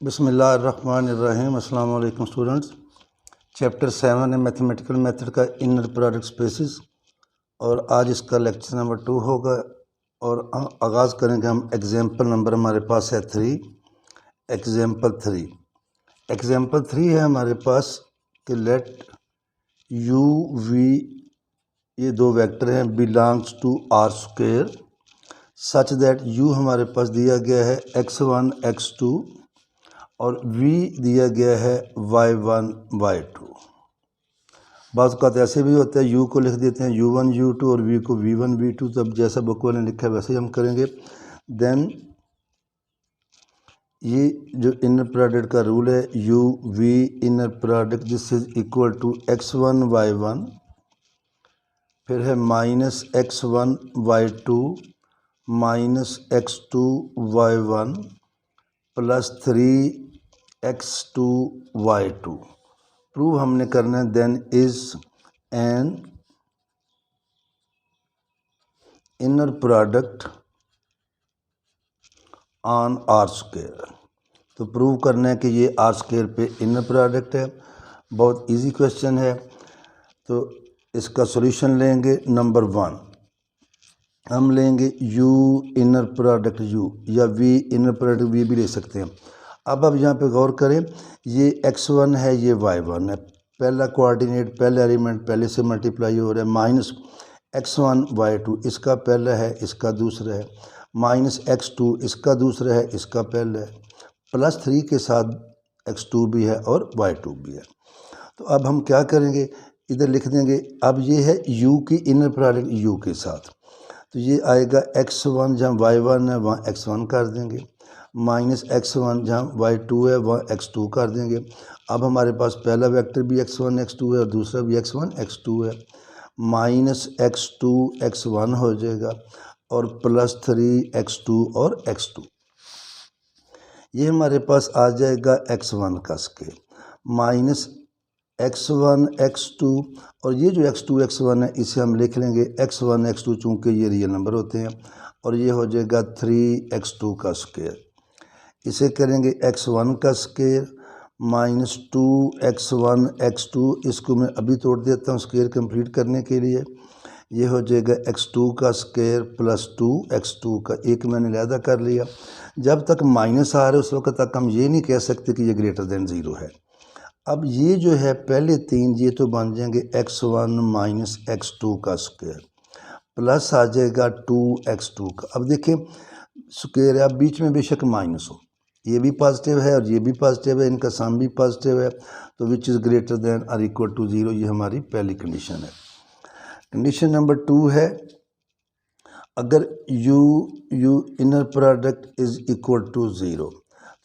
बिस्मिल्लाहिर्रहमानिर्रहीम। अस्सलाम वालेकुम स्टूडेंट्स। चैप्टर 7 है मैथमेटिकल मेथड का इनर प्रोडक्ट स्पेसिस और आज इसका लेक्चर नंबर 2 होगा और आगाज़ करेंगे हम। एग्जाम्पल नंबर हमारे पास है 3। एग्जाम्पल 3 है हमारे पास कि लेट यू वी, ये दो वेक्टर हैं, belongs to R square such that you हमारे पास दिया गया है x1 x2 और v दिया गया है y1 y2। बाज़ औक़ात ऐसे भी होता है u को लिख देते हैं u1 u2 और v को v1 v2। तब जैसा बुक वाले ने लिखा है वैसे ही हम करेंगे। देन ये जो इनर प्रोडक्ट का रूल है u v inner product this is equal to x1 y1, फिर है minus x1 y2 minus x2 y1 plus 3x2 y2। Prove हमने करना है then is an inner product on R square. तो prove करना है कि ये आर स्क्वायर पे इनर प्रोडक्ट है। बहुत इजी क्वेश्चन है। तो इसका सॉल्यूशन लेंगे। नंबर 1 हम लेंगे u इनर प्रोडक्ट u या v इनर प्रोडक्ट v भी ले सकते हैं। अब यहाँ पे गौर करें, ये x1 है, ये y1 है। पहला कोऑर्डिनेट, पहला एलिमेंट पहले से मल्टीप्लाई हो रहा है। माइनस x1 y2 इसका पहला है, इसका दूसरा है। माइनस x2 इसका दूसरा है, इसका पहला है। प्लस 3 के साथ x2 भी है और y2 भी है। तो अब हम क्या करेंगे, इधर लिख देंगे। अब ये है u की इनर प्रोडक्ट u के साथ, तो ये आएगा x1 जहाँ y1 है वहाँ x1 कर देंगे, माइनस x1 जहाँ y2 है वहाँ x2 कर देंगे। अब हमारे पास पहला वेक्टर भी x1 x2 है और दूसरा भी x1 x2 है। माइनस x2 x1 हो जाएगा और प्लस 3x2 और x2। ये हमारे पास आ जाएगा x1 का स्केल माइनस x1 x2 और ये जो x2 x1 है इसे हम लिख लेंगे x1 x2 चूँकि ये रियल नंबर होते हैं, और ये हो जाएगा 3x2 का स्क्वायर। इसे करेंगे x1 का स्क्वायर माइनस 2x1 x2। इसको मैं अभी तोड़ देता हूँ स्क्वायर कंप्लीट करने के लिए। ये हो जाएगा x2 का स्क्वायर प्लस 2x2 का, एक मैंने अलहदा कर लिया। जब तक माइनस आ रहा है उस वक्त तक हम ये नहीं कह सकते कि ये ग्रेटर देन ज़ीरो है। अब ये जो है पहले 3 ये तो बन जाएंगे x1 माइनस x2 का स्क्वायर प्लस आ जाएगा 2x2 का। अब देखिए स्क्वायर है, अब बीच में बेशक माइनस हो, ये भी पॉजिटिव है और ये भी पॉजिटिव है, इनका सम भी पॉजिटिव है, तो विच इज़ ग्रेटर देन और इक्वल टू 0। ये हमारी पहली कंडीशन है। कंडीशन नंबर 2 है, अगर u inner product is equal to 0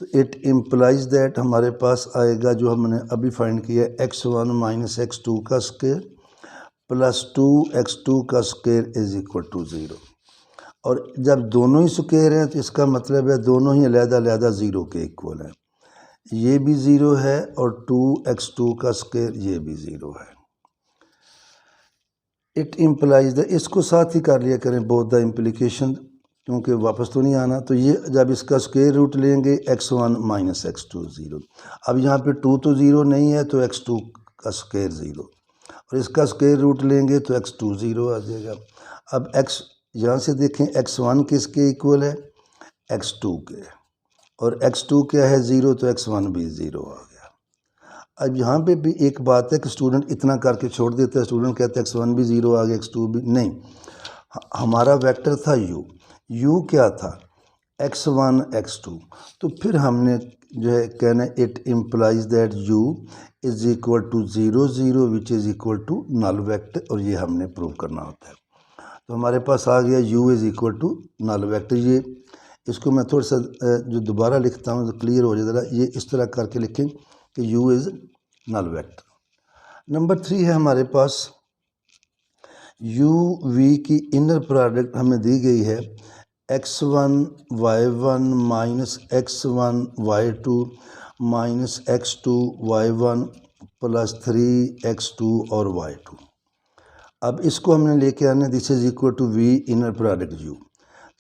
तो इट इम्प्लाइज दैट हमारे पास आएगा जो हमने अभी फाइंड किया x1 माइनस x2 का स्क्वायर प्लस 2x2 का स्क्वायर इज इक्वल टू 0। और जब दोनों ही स्क्वायर हैं तो इसका मतलब है दोनों ही अलग-अलग 0 के इक्वल हैं। ये भी 0 है और 2x2 का स्क्वायर ये भी 0 है। इट इम्प्लाइज द, इसको साथ ही कर लिया करें बोथ द इम्प्लीकेशन, क्योंकि वापस तो नहीं आना। तो ये जब इसका स्क्वायर रूट लेंगे x1 माइनस x2 0। अब यहाँ पे 2 तो 0 नहीं है तो x2 का स्क्वायर 0 और इसका स्क्वायर रूट लेंगे तो x2 0 आ जाएगा। अब x यहाँ से देखें x1 किसके इक्वल है, x2 के, और x2 क्या है 0 तो x1 भी 0 आ गया। अब यहाँ पे भी एक बात है कि स्टूडेंट इतना करके छोड़ देता है, स्टूडेंट कहते हैं x1 भी 0 आ गया x2 भी नहीं। हमारा वेक्टर था u क्या था x1 x2, तो फिर हमने जो है कहना it implies that u is equal to 0 0 which is equal to null vector, और ये हमने प्रूव करना होता है। तो हमारे पास आ गया u is equal to null vector. ये इसको मैं थोड़ा सा जो दोबारा लिखता हूँ तो क्लियर हो जाएगा। ये इस तरह करके लिखें कि u is null vector. Number 3 है हमारे पास u v की इनर प्रोडक्ट हमें दी गई है x1 y1 minus x1 y2 minus x2 y1 plus 3x2 और y2। अब इसको हमने लेके आना, this is equal to v inner product u।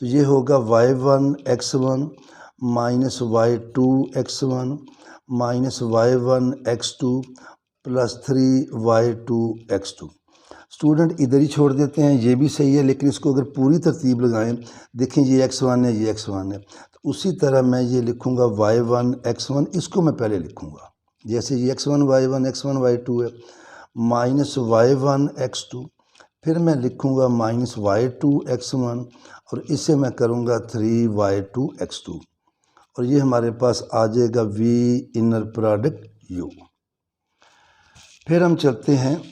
तो ये होगा y1 x1 minus y two x one minus y one x two plus 3y2 x2। Student इधर ही छोड़ देते हैं, ये भी सही है, लेकिन इसको अगर पूरी तरतीब लगाएं, देखें ये x1 है, ये x1 है, तो उसी तरह मैं ये लिखूँगा y1 x1, इसको मैं पहले लिखूँगा जैसे ये x1 y1 x1 y2 है, माइनस y1 x2, फिर मैं लिखूँगा माइनस y2 x1 और इसे मैं करूँगा 3y2 x2 और ये हमारे पास आ जाएगा v इनर प्रोडक्ट u। फिर हम चलते हैं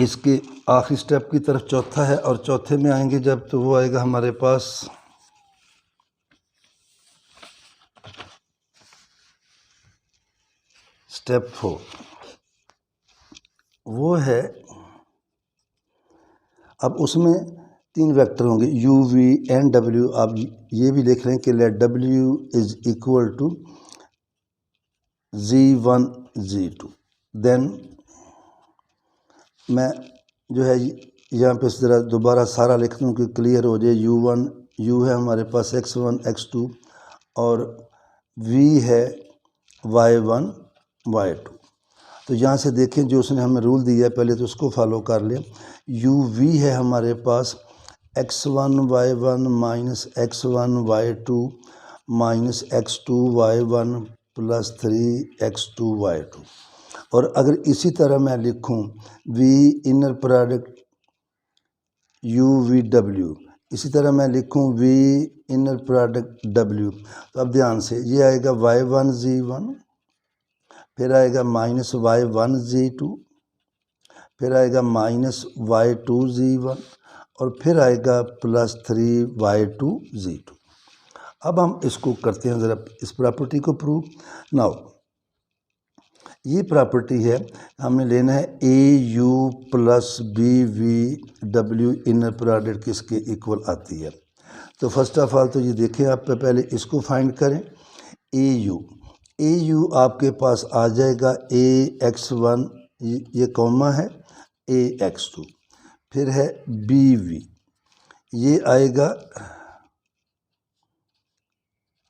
इसके आखिरी स्टेप की तरफ, चौथा है, और चौथे में आएंगे जब तो वो आएगा हमारे पास स्टेप 4। वो है, अब उसमें 3 वेक्टर होंगे u v एंड w। आप ये भी देख रहे हैं कि let w is equal to z1 z2। Then मैं जो है यहाँ पे ज़रा दोबारा सारा लिख दूँ कि क्लियर हो जाए। u1 u है हमारे पास x1 x2 और v है y1 y2। तो यहाँ से देखें जो उसने हमें रूल दिया है पहले तो उसको फॉलो कर लें। u v है हमारे पास x1 y1 minus x1 y2 minus x2 y1 plus 3x2 y2। और अगर इसी तरह मैं लिखूं v inner product u v w, इसी तरह मैं लिखूं v इनर प्रोडक्ट w, तो अब ध्यान से ये आएगा y1 z1, फिर आएगा माइनस y1 z2, फिर आएगा माइनस y2 z1 और फिर आएगा प्लस 3y2 z2। अब हम इसको करते हैं ज़रा इस प्रॉपर्टी को प्रूव। नाउ ये प्रॉपर्टी है, हमें लेना है A you plus B we W inner product किसके इक्वल आती है। तो फर्स्ट ऑफ ऑल तो ये देखें आप पहले इसको फाइंड करें। ए यू आपके पास आ जाएगा ए एक्स वन, ये कॉमा है, ए एक्स टू, फिर है बी वी, ये आएगा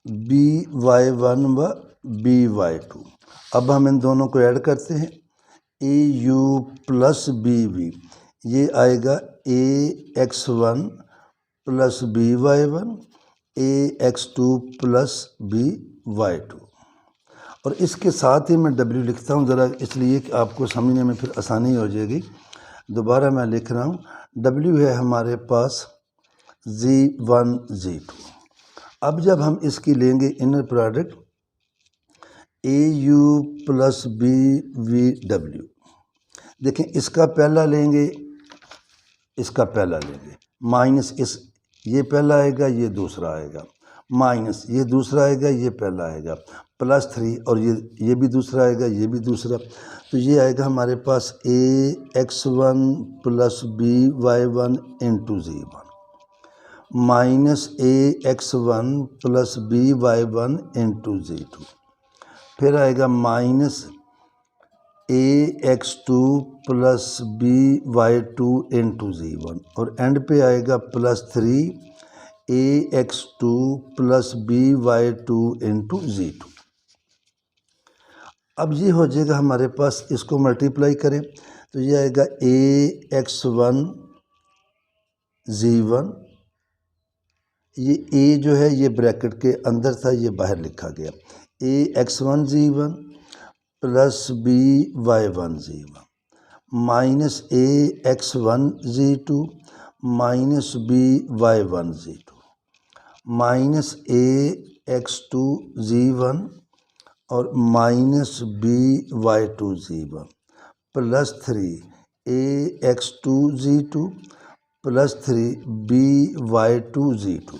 बी वाई वन व बी वाई टू। अब हम इन दोनों को ऐड करते हैं, A you plus B V, ये आएगा A X one plus B Y one, A X two plus B Y two. और इसके साथ ही मैं W लिखता हूँ ज़रा, इसलिए कि आपको समझने में फिर आसानी हो जाएगी। दोबारा मैं लिख रहा हूँ, W है हमारे पास Z1 Z2। अब जब हम इसकी लेंगे inner product a you plus B we डब्ल्यू, देखें इसका पहला लेंगे, इसका पहला लेंगे, माइनस इस, ये पहला आएगा, ये दूसरा आएगा, माइनस ये दूसरा आएगा, ये पहला आएगा, प्लस 3 और ये भी दूसरा आएगा, ये भी दूसरा। तो ये आएगा हमारे पास A X one plus B Y one into Z1 minus A X one plus B Y one into Z2, फिर आएगा minus A X two plus B Y two into Z1 और एंड पे आएगा plus 3 A X two plus B Y two into Z2। अब ये हो जाएगा हमारे पास, इसको मल्टीप्लाई करें तो ये आएगा ए एक्स वन Z1, ये ए जो है ये ब्रैकेट के अंदर था, ये बाहर लिखा गया, A X one Z1 plus B Y one Z1 minus A X one Z2 minus B Y one Z2 minus A X two Z1 और minus B Y two Z1 plus 3 A X two Z2 plus 3 B Y two Z2।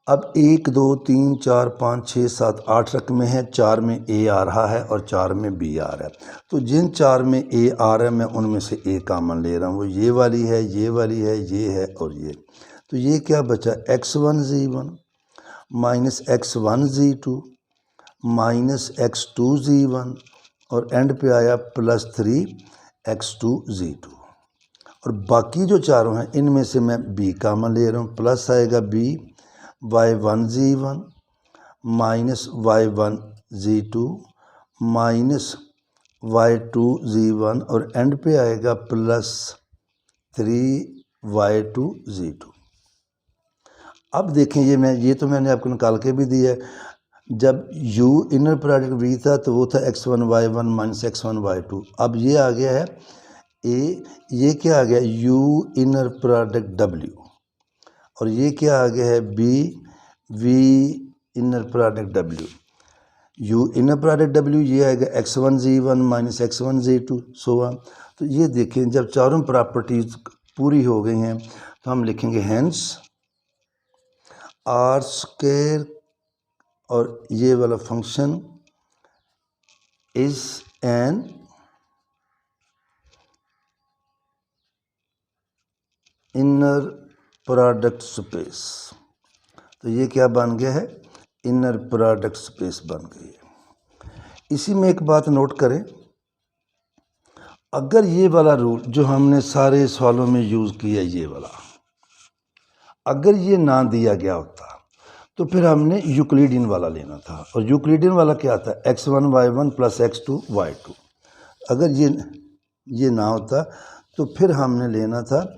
अब 1 2 3 4 5 6 7 8 रकमें हैं, 4 में ए आ रहा है और 4 में B आ रहा है। तो जिन 4 में ए आ रहा है मैं उनमें से ए कॉमन ले रहा हूँ, वो ये वाली है, ये वाली है, ये है और ये। तो ये क्या बचा, x1 Z1 minus x1 Z2 minus x2 Z1 और एंड पे आया प्लस 3 x2 Z2। और बाकी जो चारों हैं इनमें से मैं b कॉमन ले रहा हूँ, प्लस आएगा b y one Z1 minus y1z2 minus y2z1 और एंड पे आएगा प्लस 3y2z2। अब देखें ये तो मैंने आपको निकाल के भी दिया है। जब u इनर प्रोडक्ट v था तो वो था x1 y1 minus x1 y2। अब ये आ गया है ये क्या आ गया u इनर प्रोडक्ट w, और ये क्या आ गया है v inner product w। u inner product w ये आएगा x1 z1 minus x1 z2 so on. तो ये देखें जब चारों प्रॉपर्टीज पूरी हो गई हैं तो हम लिखेंगे हेंस आर स्क्वायर और ये वाला function is an inner product space. तो ये क्या बन गया है, इनर प्रोडक्ट स्पेस बन गई है। इसी में एक बात नोट करें, अगर ये वाला रूल जो हमने सारे सवालों में यूज़ किया ये वाला, अगर ये ना दिया गया होता तो फिर हमने यूक्लिडियन वाला लेना था। और यूक्लिडियन वाला क्या था, x1 y1 plus x2 y2। अगर ये ना होता तो फिर हमने लेना था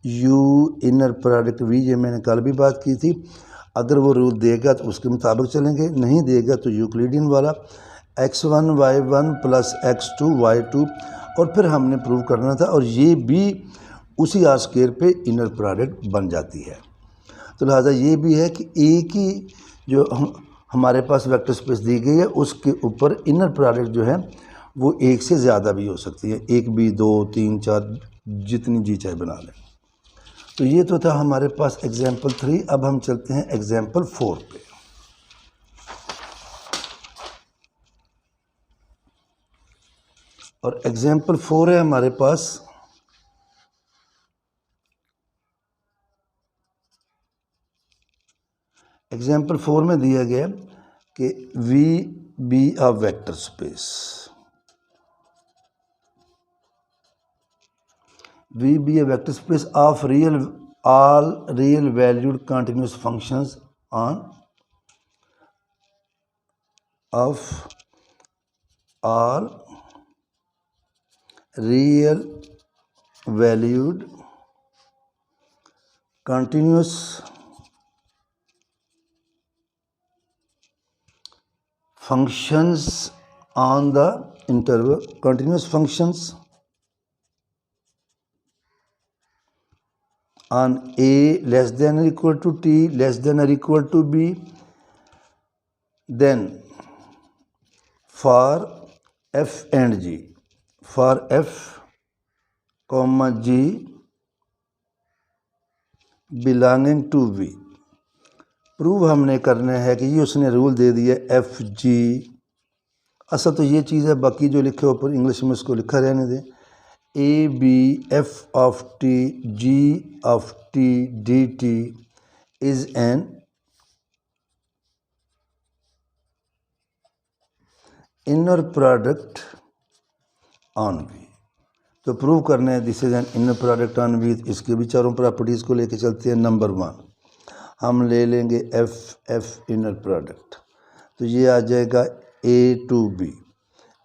u इनर प्रोडक्ट v। ये मैंने कल भी बात की थी, अगर वो रूल देगा तो उसके मुताबिक चलेंगे, नहीं देगा तो यूक्लिडियन वाला x1 y1 plus x2 y2, और फिर हमने प्रूव करना था। और ये भी उसी आर स्क्वायर पे इनर प्रोडक्ट बन जाती है। तो लिहाजा ये भी है कि एक ही जो हमारे पास वेक्टर स्पेस दी गई है उसके ऊपर इनर प्रोडक्ट जो है वो एक से ज़्यादा भी हो सकती है, एक भी, दो, तीन, चार, जितनी जी चाहे बना लें। तो ये तो था हमारे पास एग्जाम्पल 3। अब हम चलते हैं एग्जाम्पल 4 पे। और एग्जाम्पल 4 है हमारे पास एग्जाम्पल 4 में दिया गया कि V be a vector space, V be a vector space of all real valued continuous functions on of all real valued continuous functions on the interval, continuous functions on a less than or equal to t less than or equal to b, then for f and g, for f comma g belonging to v। Prove हमने करना है कि ये उसने rule दे दिया F G. असल तो ये चीज़ है, बाकी जो लिखे ऊपर इंग्लिश में उसको लिखा रहने दें। A b F of t g of T D t is an inner product on V. तो प्रूव करना है this is an inner product on V. इसके भी चारों प्रॉपर्टीज़ को लेके चलते हैं। नंबर 1 हम ले लेंगे एफ इनर प्रोडक्ट, तो ये आ जाएगा A to B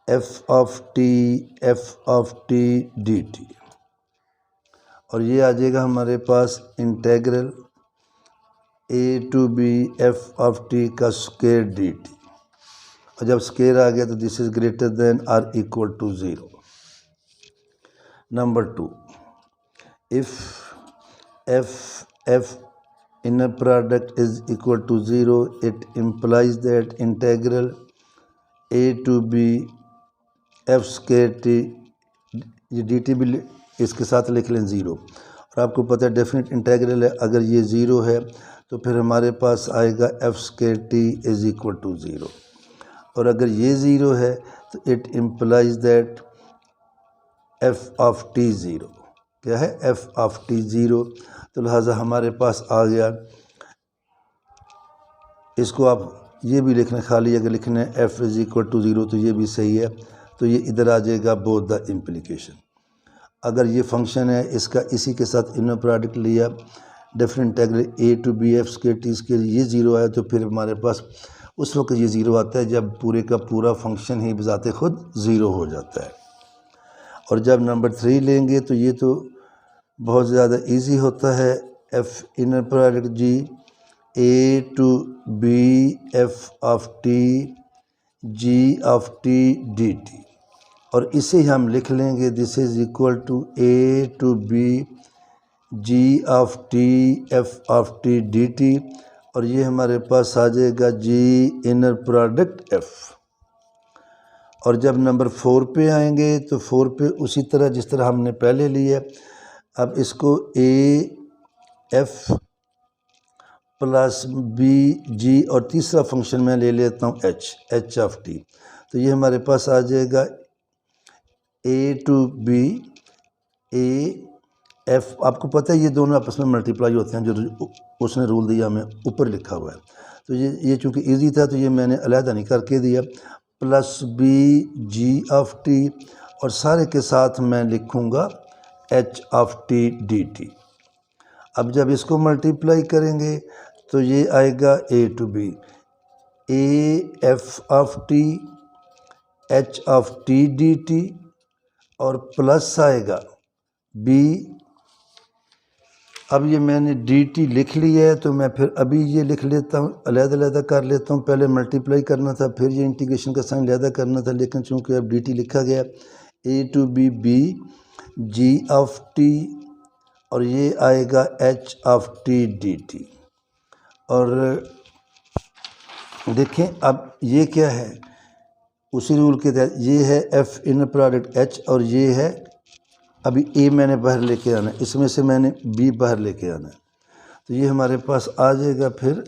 F of T D T, और ये आ जाएगा हमारे पास integral A to B F of T का स्क्वायर डी टी। और जब स्क्वायर आ गया तो this is greater than or equal to 0। Number 2 if F inner product is equal to 0, it implies that integral a to b f square t, ये dt भी इसके साथ लिख लें 0। और आपको पता है डेफिनेट इंटेग्रल है, अगर ये 0 है तो फिर हमारे पास आएगा f square t is equal to 0। और अगर ये 0 है तो it implies that f of t 0 क्या है, f ऑफ t 0। तो लिहाजा हमारे पास आ गया, इसको आप ये भी लिखना, खाली अगर लिखना है f इज इक्वल टू 0 तो ये भी सही है। तो ये इधर आ जाएगा बोथ द इम्प्लीकेशन। अगर ये फंक्शन है इसका इसी के साथ इनर प्रोडक्ट लिया, different integral a to b f square t square, ये 0 आया तो फिर हमारे पास उस वक्त ये ज़ीरो आता है जब पूरे का पूरा फंक्शन ही बजाते खुद ज़ीरो हो जाता है। और जब नंबर 3 लेंगे तो ये तो बहुत ज़्यादा इजी होता है। F inner product g a to B F of t g of T D T, और इसे हम लिख लेंगे this is equal to a to B ji of t f of T D T, और ये हमारे पास आ जाएगा जी इनर प्रोडक्ट एफ। और जब नंबर 4 पे आएंगे तो 4 पे उसी तरह जिस तरह हमने पहले लिया, अब इसको ए एफ प्लस बी जी और तीसरा फंक्शन मैं ले लेता हूँ एच ऑफ टी, तो ये हमारे पास आ जाएगा A to B A F. आपको पता है ये दोनों आपस में मल्टीप्लाई होते हैं, जो उसने रूल दिया हमें ऊपर लिखा हुआ है। तो ये चूँकि इजी था तो ये मैंने अलहदा नहीं करके दिया, plus B ji of T, और सारे के साथ मैं लिखूँगा H of T D T. अब जब इसको मल्टीप्लाई करेंगे तो ये आएगा A to B A F of T H of T D T, और प्लस आएगा बी। अब ये मैंने डी टी लिख लिया है तो मैं फिर अभी ये लिख लेता हूँ, अलग-अलग कर लेता हूँ। पहले मल्टीप्लाई करना था, फिर ये इंटीग्रेशन का साइन अलग करना था, लेकिन चूँकि अब डी टी लिखा गया, A to B B ji of T, और ये आएगा H of T D T. और देखें अब ये क्या है, उसी रूल के तहत ये है एफ इनर प्रोडक्ट एच, और ये है अभी ए मैंने बाहर लेके आना है, इसमें से मैंने बी बाहर लेके आना है, तो ये हमारे पास आ जाएगा फिर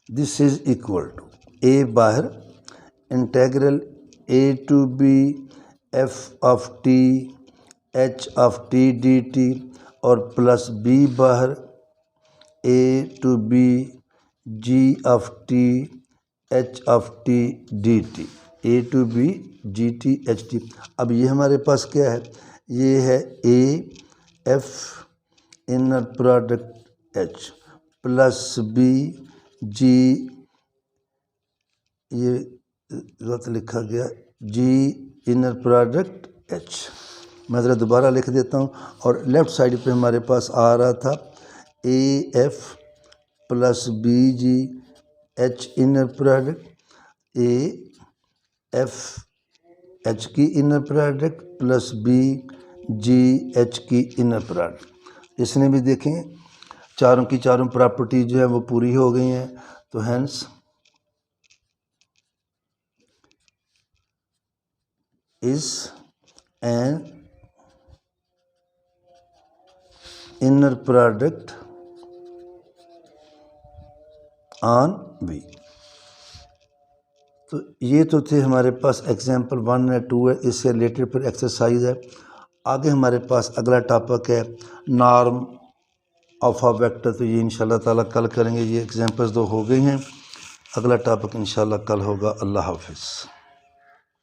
this is equal to A बाहर integral A to B F of T H of T D T, और प्लस बी बाहर A to B ji of T H of T D T, A to B G T H T. अब ये हमारे पास क्या है, ये है A F inner product H plus B G, ये गलत लिखा गया, जी इनर प्रोडक्ट एच। मैं ज़रा दोबारा लिख देता हूँ, और लेफ़्ट साइड पे हमारे पास आ रहा था A F plus B G H inner product A F H की inner product plus B G H की इनर प्रोडक्ट। इसने भी देखें चारों की चारों प्रॉपर्टी जो है वो पूरी हो गई हैं, तो hence is an inner product on V। तो ये तो थे हमारे पास एग्जाम्पल 1 है, 2 है, इससे रिलेटेड फिर एक्सरसाइज है। आगे हमारे पास अगला टॉपिक है नॉर्म ऑफ अ वेक्टर, तो ये इंशाल्लाह ताला कल करेंगे। ये एग्जाम्पल्स 2 हो गई हैं, अगला टॉपिक इंशाल्लाह कल होगा। अल्लाह हाफिज़।